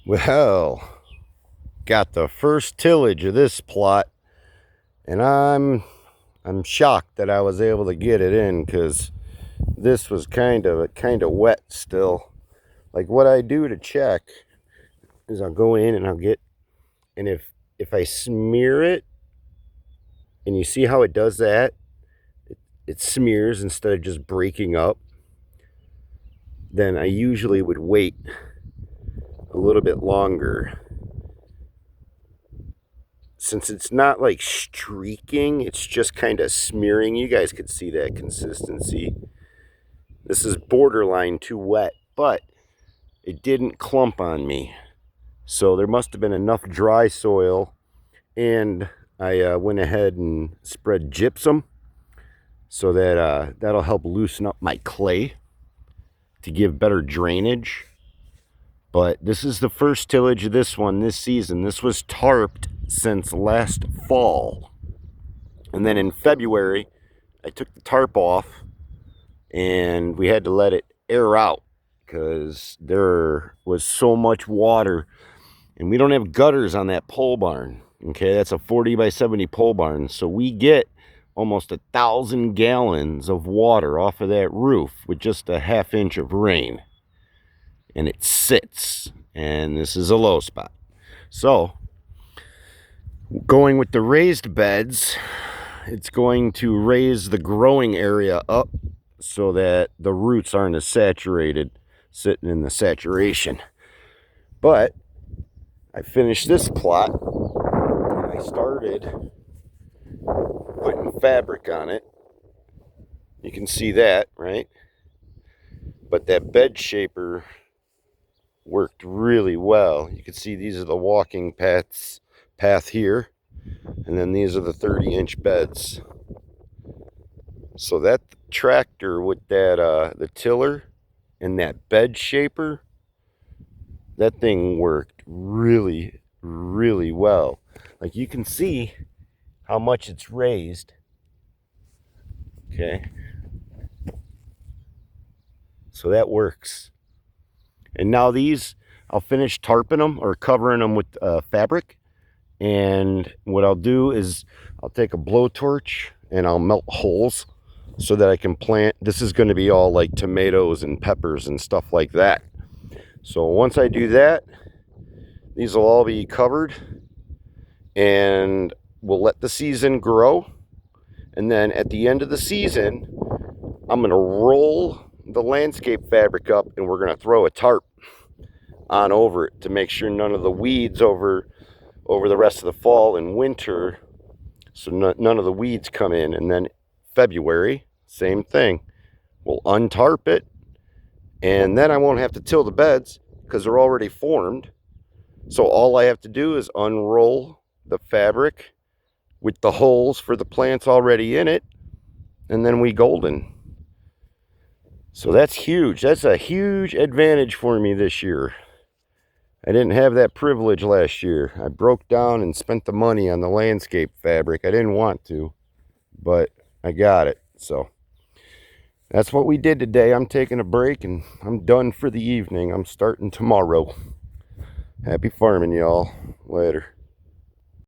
Well, got the first tillage of this plot, and I'm shocked that I was able to get it in, because this was kind of wet still. Like, what I do to check is I'll go in and and if I smear it, and you see how it does that, it smears instead of just breaking up, then I usually would wait a little bit longer. Since it's not like streaking, it's just kind of smearing. You guys could see that consistency. This is borderline too wet, but it didn't clump on me. So there must have been enough dry soil, and I went ahead and spread gypsum so that that'll help loosen up my clay to give better drainage. But this is the first tillage of this one this season. This was tarped since last fall. And then in February, I took the tarp off and we had to let it air out because there was so much water, and we don't have gutters on that pole barn. Okay, that's a 40 by 70 pole barn. So we get almost 1,000 gallons of water off of that roof with just a ½ inch of rain. And it sits, and this is a low spot. So going with the raised beds, it's going to raise the growing area up so that the roots aren't as saturated, sitting in the saturation. But I finished this plot and I started putting fabric on it. You can see that, right? But that bed shaper worked really well. You can see these are the walking path here, and then these are the 30-inch beds. So that tractor with that the tiller and that bed shaper, that thing worked really, really well. Like, you can see how much it's raised. Okay, so that works. And now these, I'll finish tarping them or covering them with fabric. And what I'll do is I'll take a blowtorch and I'll melt holes so that I can plant. This is going to be all like tomatoes and peppers and stuff like that. So once I do that, these will all be covered, and we'll let the season grow. And then at the end of the season, I'm going to roll the landscape fabric up, and we're going to throw a tarp on over it to make sure none of the weeds over the rest of the fall and winter, so none of the weeds come in. And then February, same thing, we'll untarp it, and then I won't have to till the beds because they're already formed. So all I have to do is unroll the fabric with the holes for the plants already in it, and then we golden. So that's huge. That's a huge advantage for me this year. I didn't have that privilege last year. I broke down and spent the money on the landscape fabric. I didn't want to, but I got it. So that's what we did today. I'm taking a break and I'm done for the evening. I'm starting tomorrow. Happy farming, y'all. Later.